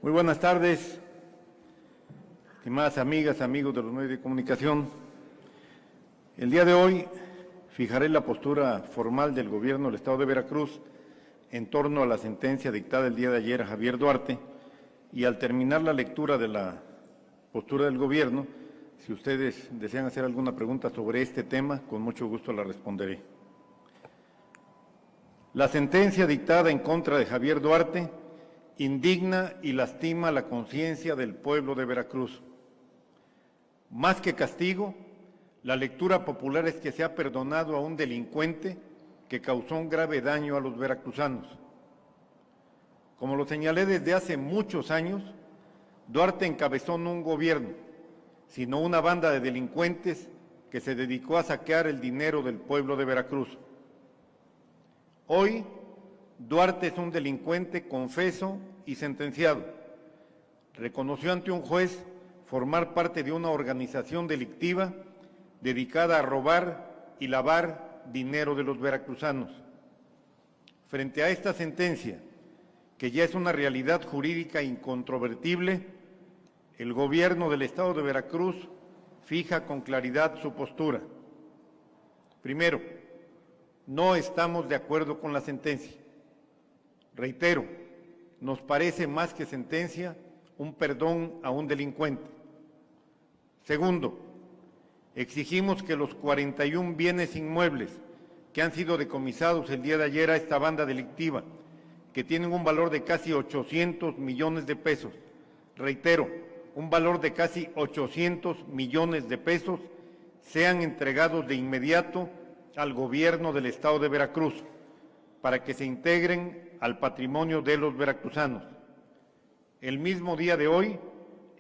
Muy buenas tardes, estimadas amigas, amigos de los medios de comunicación. El día de hoy fijaré la postura formal del Gobierno del Estado de Veracruz en torno a la sentencia dictada el día de ayer a Javier Duarte, y al terminar la lectura de la postura del Gobierno, si ustedes desean hacer alguna pregunta sobre este tema, con mucho gusto la responderé. La sentencia dictada en contra de Javier Duarte indigna y lastima la conciencia del pueblo de Veracruz. Más que castigo, la lectura popular es que se ha perdonado a un delincuente que causó un grave daño a los veracruzanos. Como lo señalé desde hace muchos años, Duarte encabezó no un gobierno, sino una banda de delincuentes que se dedicó a saquear el dinero del pueblo de Veracruz. Hoy, Duarte es un delincuente confeso y sentenciado. Reconoció ante un juez formar parte de una organización delictiva dedicada a robar y lavar dinero de los veracruzanos. Frente a esta sentencia, que ya es una realidad jurídica incontrovertible, el Gobierno del Estado de Veracruz fija con claridad su postura. Primero, no estamos de acuerdo con la sentencia. Reitero, nos parece más que sentencia un perdón a un delincuente. Segundo, exigimos que los 41 bienes inmuebles que han sido decomisados el día de ayer a esta banda delictiva, que tienen un valor de casi 800 millones de pesos, reitero, un valor de casi 800 millones de pesos, sean entregados de inmediato al Gobierno del Estado de Veracruz, para que se integren al patrimonio de los veracruzanos. El mismo día de hoy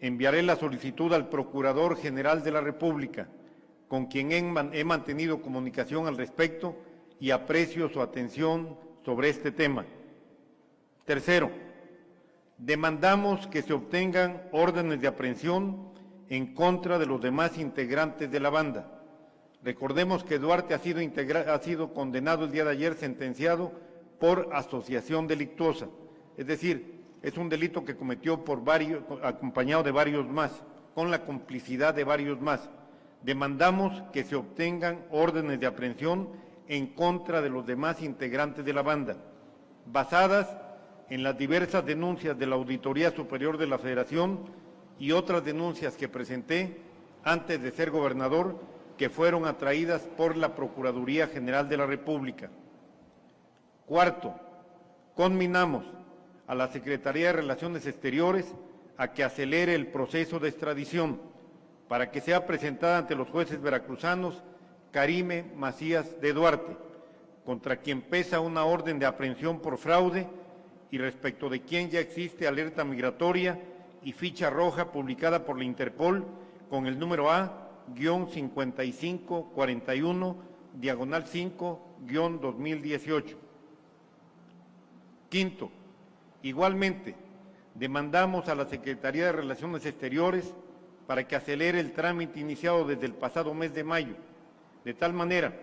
enviaré la solicitud al Procurador General de la República, con quien he mantenido comunicación al respecto y aprecio su atención sobre este tema. Tercero, demandamos que se obtengan órdenes de aprehensión en contra de los demás integrantes de la banda. Recordemos que Duarte ha sido condenado el día de ayer, sentenciado por asociación delictuosa, es decir, es un delito que cometió acompañado de varios más, con la complicidad de varios más. Demandamos que se obtengan órdenes de aprehensión en contra de los demás integrantes de la banda, basadas en las diversas denuncias de la Auditoría Superior de la Federación y otras denuncias que presenté antes de ser gobernador, que fueron atraídas por la Procuraduría General de la República. Cuarto, conminamos a la Secretaría de Relaciones Exteriores a que acelere el proceso de extradición para que sea presentada ante los jueces veracruzanos Karime Macías de Duarte, contra quien pesa una orden de aprehensión por fraude y respecto de quien ya existe alerta migratoria y ficha roja publicada por la Interpol con el número A-5541-5-2018. Quinto, igualmente, demandamos a la Secretaría de Relaciones Exteriores para que acelere el trámite iniciado desde el pasado mes de mayo, de tal manera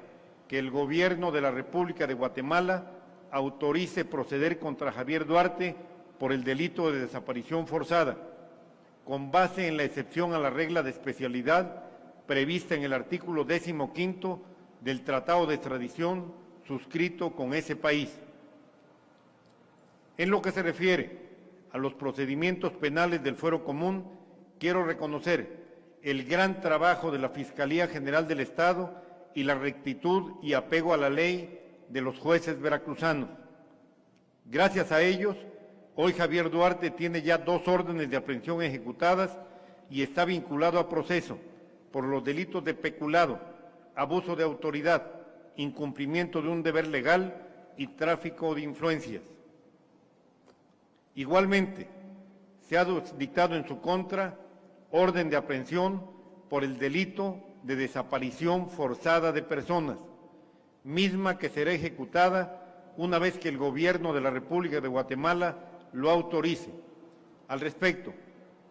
que el Gobierno de la República de Guatemala autorice proceder contra Javier Duarte por el delito de desaparición forzada, con base en la excepción a la regla de especialidad prevista en el artículo 15 del Tratado de Extradición suscrito con ese país. En lo que se refiere a los procedimientos penales del Fuero Común, quiero reconocer el gran trabajo de la Fiscalía General del Estado y la rectitud y apego a la ley de los jueces veracruzanos. Gracias a ellos, hoy Javier Duarte tiene ya 2 órdenes de aprehensión ejecutadas y está vinculado a proceso por los delitos de peculado, abuso de autoridad, incumplimiento de un deber legal y tráfico de influencias. Igualmente, se ha dictado en su contra orden de aprehensión por el delito de desaparición forzada de personas, misma que será ejecutada una vez que el Gobierno de la República de Guatemala lo autorice. Al respecto,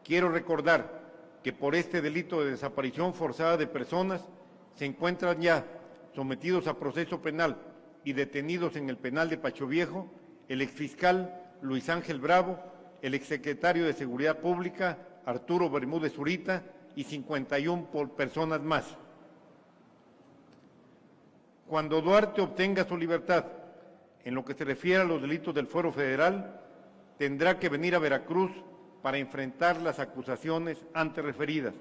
quiero recordar que por este delito de desaparición forzada de personas se encuentran ya sometidos a proceso penal y detenidos en el penal de Pacho Viejo el exfiscal Luis Ángel Bravo el exsecretario de Seguridad Pública, Arturo Bermúdez Zurita, y 51 personas más. Cuando Duarte obtenga su libertad, en lo que se refiere a los delitos del Fuero Federal, tendrá que venir a Veracruz para enfrentar las acusaciones antes referidas,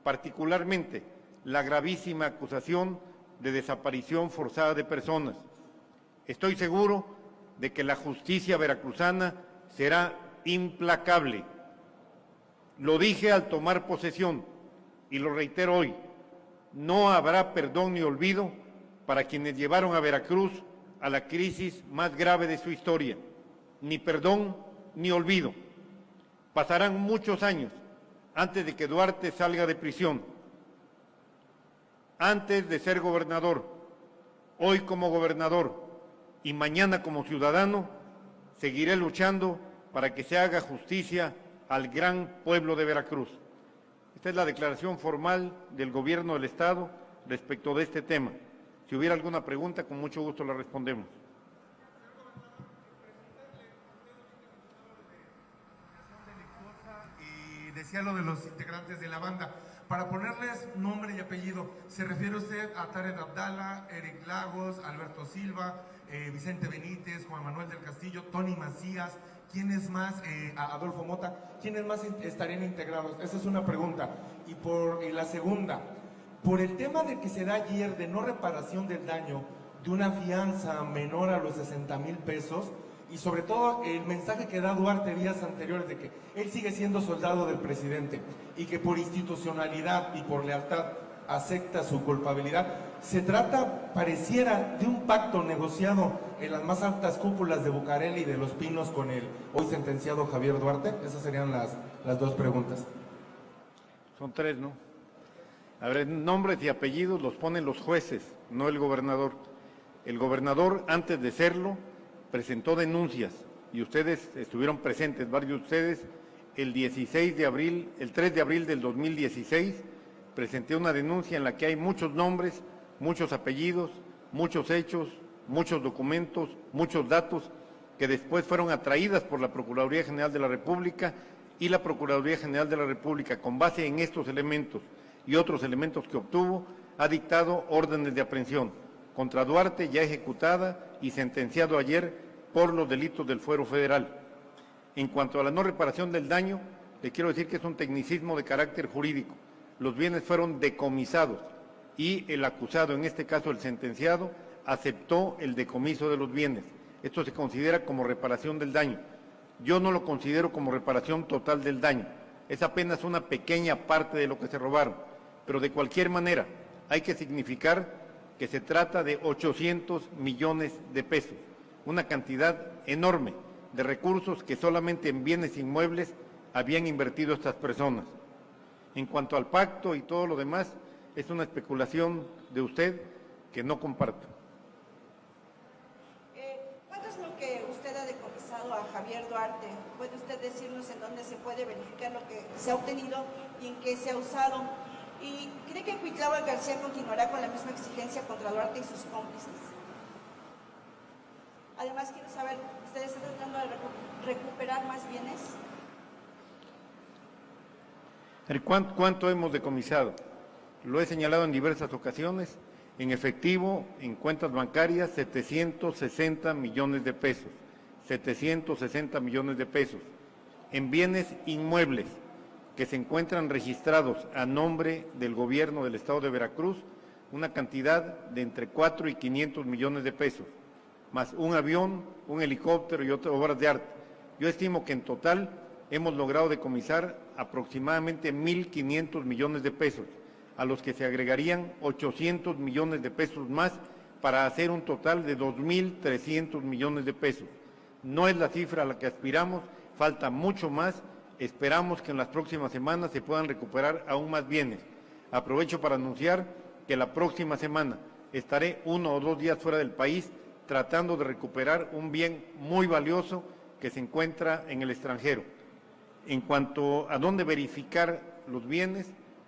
particularmente la gravísima acusación de desaparición forzada de personas. Estoy seguro de que la justicia veracruzana será implacable. Lo dije al tomar posesión y lo reitero hoy: no habrá perdón ni olvido para quienes llevaron a Veracruz a la crisis más grave de su historia. Ni perdón ni olvido. Pasarán muchos años antes de que Duarte salga de prisión. Antes de ser gobernador, hoy como gobernador y mañana como ciudadano, seguiré luchando para que se haga justicia al gran pueblo de Veracruz. Esta es la declaración formal del Gobierno del Estado respecto de este tema. Si hubiera alguna pregunta, con mucho gusto la respondemos. Y decía lo de los integrantes de la banda. Para ponerles nombre y apellido, ¿se refiere usted a Tarek Abdala, Eric Lagos, Alberto Silva, Vicente Benítez, Juan Manuel del Castillo, Tony Macías? ¿Quiénes más? Adolfo Mota. ¿Quiénes más estarían integrados? Esa es una pregunta. Y la segunda, por el tema de que se da ayer de no reparación del daño, de una fianza menor a los 60,000 pesos, y sobre todo el mensaje que da Duarte días anteriores de que él sigue siendo soldado del presidente y que por institucionalidad y por lealtad acepta su culpabilidad, se trata, pareciera, de un pacto negociado en las más altas cúpulas de Bucareli y de Los Pinos con el hoy sentenciado Javier Duarte. Esas serían las dos preguntas. Son tres, ¿no? A ver, nombres y apellidos los ponen los jueces, no el gobernador. El gobernador, antes de serlo, presentó denuncias y ustedes estuvieron presentes, varios de ustedes, el 3 de abril del 2016, presenté una denuncia en la que hay muchos nombres, muchos apellidos, muchos hechos, muchos documentos, muchos datos que después fueron atraídas por la Procuraduría General de la República, y la Procuraduría General de la República, con base en estos elementos y otros elementos que obtuvo, ha dictado órdenes de aprehensión contra Duarte, ya ejecutada y sentenciado ayer por los delitos del Fuero Federal. En cuanto a la no reparación del daño, le quiero decir que es un tecnicismo de carácter jurídico. Los bienes fueron decomisados y el acusado, en este caso el sentenciado, aceptó el decomiso de los bienes. Esto se considera como reparación del daño. Yo no lo considero como reparación total del daño. Es apenas una pequeña parte de lo que se robaron. Pero de cualquier manera, hay que significar que se trata de 800 millones de pesos, una cantidad enorme de recursos que solamente en bienes inmuebles habían invertido estas personas. En cuanto al pacto y todo lo demás, es una especulación de usted que no comparto. ¿Cuánto es lo que usted ha decomisado a Javier Duarte? ¿Puede usted decirnos en dónde se puede verificar lo que se ha obtenido y en qué se ha usado? ¿Y cree que Cuitláhuac García continuará con la misma exigencia contra Duarte y sus cómplices? Además, quiero saber, ¿ustedes están tratando de recuperar más bienes? ¿Cuánto hemos decomisado? Lo he señalado en diversas ocasiones. En efectivo, en cuentas bancarias, 760 millones de pesos. 760 millones de pesos. En bienes inmuebles que se encuentran registrados a nombre del gobierno del Estado de Veracruz, una cantidad de entre 4 y 500 millones de pesos, más un avión, un helicóptero y otras obras de arte. Yo estimo que en total hemos logrado decomisar aproximadamente 1.500 millones de pesos, a los que se agregarían 800 millones de pesos más para hacer un total de 2.300 millones de pesos. No es la cifra a la que aspiramos, falta mucho más. Esperamos que en las próximas semanas se puedan recuperar aún más bienes. Aprovecho para anunciar que la próxima semana estaré 1 o 2 días fuera del país tratando de recuperar un bien muy valioso que se encuentra en el extranjero. En cuanto a dónde verificar los bienes,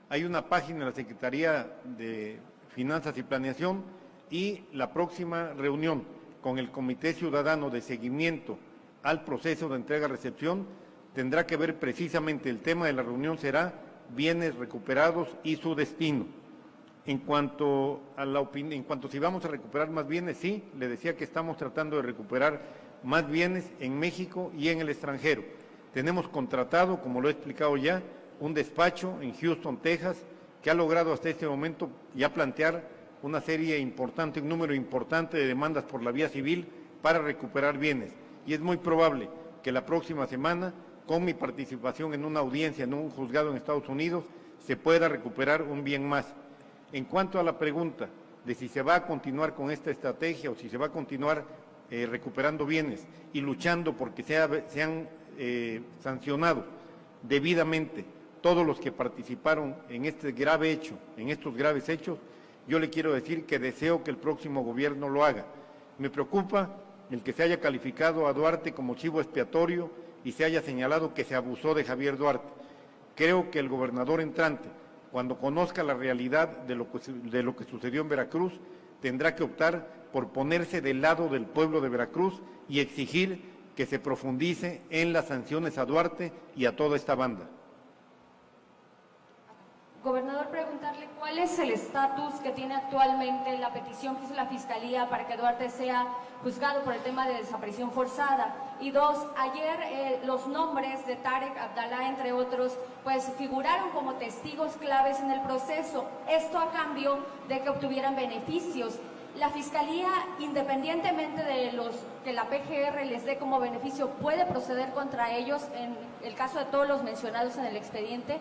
hay una página de la Secretaría de Finanzas y Planeación, y la próxima reunión con el Comité Ciudadano de Seguimiento al proceso de entrega-recepción tendrá que ver precisamente, el tema de la reunión será bienes recuperados y su destino. En cuanto si vamos a recuperar más bienes, sí, le decía que estamos tratando de recuperar más bienes en México y en el extranjero. Tenemos contratado, como lo he explicado ya, un despacho en Houston, Texas, que ha logrado hasta este momento ya plantear una serie importante, un número importante de demandas por la vía civil para recuperar bienes. Y es muy probable que la próxima semana, con mi participación en una audiencia en un juzgado en Estados Unidos, se pueda recuperar un bien más. En cuanto a la pregunta de si se va a continuar con esta estrategia o si se va a continuar recuperando bienes y luchando porque sean sancionados debidamente todos los que participaron en este grave hecho, en estos graves hechos, yo le quiero decir que deseo que el próximo gobierno lo haga. Me preocupa el que se haya calificado a Duarte como chivo expiatorio y se haya señalado que se abusó de Javier Duarte. Creo que el gobernador entrante, cuando conozca la realidad de lo que sucedió en Veracruz, tendrá que optar por ponerse del lado del pueblo de Veracruz y exigir que se profundice en las sanciones a Duarte y a toda esta banda. Gobernador, preguntarle cuál es el estatus que tiene actualmente la petición que hizo la Fiscalía para que Duarte sea juzgado por el tema de desaparición forzada. Y dos, ayer los nombres de Tarek Abdalá, entre otros, pues figuraron como testigos claves en el proceso. Esto a cambio de que obtuvieran beneficios. La Fiscalía, independientemente de los que la PGR les dé como beneficio, ¿puede proceder contra ellos en el caso de todos los mencionados en el expediente?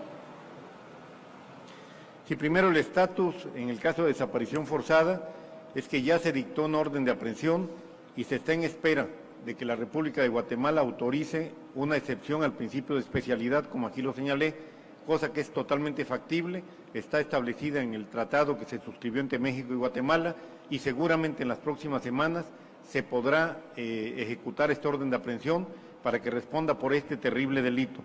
Sí, primero el estatus en el caso de desaparición forzada es que ya se dictó una orden de aprehensión y se está en espera de que la República de Guatemala autorice una excepción al principio de especialidad, como aquí lo señalé, cosa que es totalmente factible, está establecida en el tratado que se suscribió entre México y Guatemala y seguramente en las próximas semanas se podrá ejecutar esta orden de aprehensión para que responda por este terrible delito.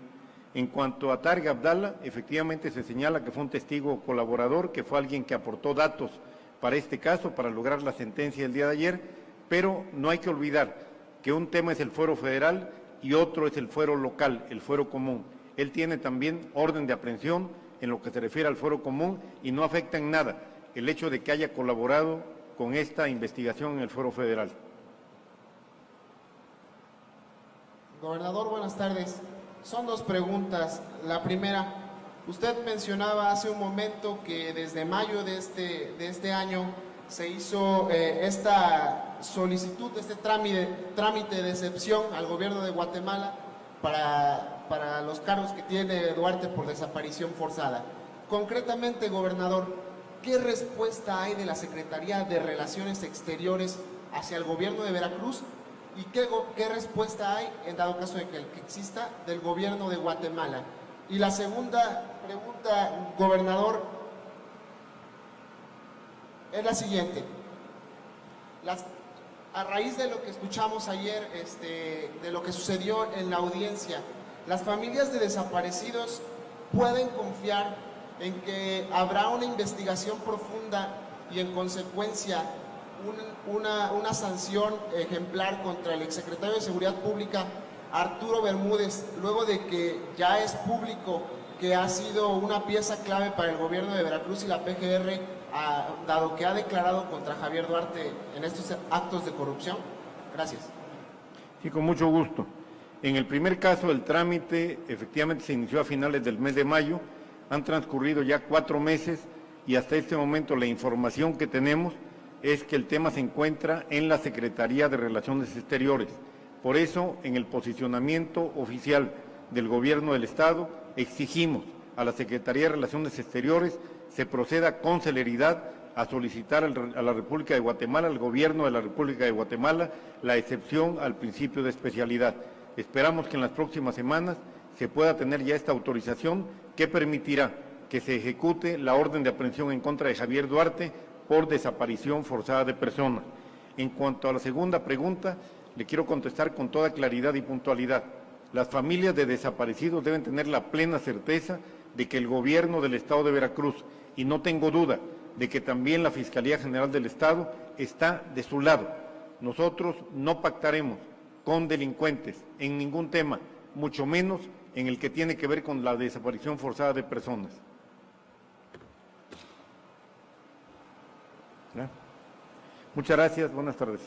En cuanto a Tarek Abdalá, efectivamente se señala que fue un testigo colaborador, que fue alguien que aportó datos para este caso, para lograr la sentencia del día de ayer, pero no hay que olvidar que un tema es el fuero federal y otro es el fuero local, el fuero común. Él tiene también orden de aprehensión en lo que se refiere al fuero común y no afecta en nada el hecho de que haya colaborado con esta investigación en el fuero federal. Gobernador, buenas tardes. Son dos preguntas. La primera, usted mencionaba hace un momento que desde mayo de este año se hizo esta solicitud, este trámite de excepción al gobierno de Guatemala para los cargos que tiene Duarte por desaparición forzada. Concretamente, gobernador, ¿qué respuesta hay de la Secretaría de Relaciones Exteriores hacia el gobierno de Veracruz? ¿Y qué respuesta hay, en dado caso de que exista, del gobierno de Guatemala? Y la segunda pregunta, gobernador, es la siguiente. A raíz de lo que escuchamos ayer, de lo que sucedió en la audiencia, ¿las familias de desaparecidos pueden confiar en que habrá una investigación profunda y en consecuencia una sanción ejemplar contra el exsecretario de Seguridad Pública, Arturo Bermúdez, luego de que ya es público que ha sido una pieza clave para el gobierno de Veracruz y la PGR, dado que ha declarado contra Javier Duarte en estos actos de corrupción? Gracias. Sí, con mucho gusto. En el primer caso, el trámite efectivamente se inició a finales del mes de mayo, han transcurrido ya 4 meses y hasta este momento la información que tenemos es que el tema se encuentra en la Secretaría de Relaciones Exteriores. Por eso, en el posicionamiento oficial del Gobierno del Estado, exigimos a la Secretaría de Relaciones Exteriores se proceda con celeridad a solicitar a la República de Guatemala, al Gobierno de la República de Guatemala, la excepción al principio de especialidad. Esperamos que en las próximas semanas se pueda tener ya esta autorización que permitirá que se ejecute la orden de aprehensión en contra de Javier Duarte por desaparición forzada de personas. En cuanto a la segunda pregunta, le quiero contestar con toda claridad y puntualidad. Las familias de desaparecidos deben tener la plena certeza de que el gobierno del Estado de Veracruz, y no tengo duda de que también la Fiscalía General del Estado, está de su lado. Nosotros no pactaremos con delincuentes en ningún tema, mucho menos en el que tiene que ver con la desaparición forzada de personas. ¿Ya? Muchas gracias, buenas tardes.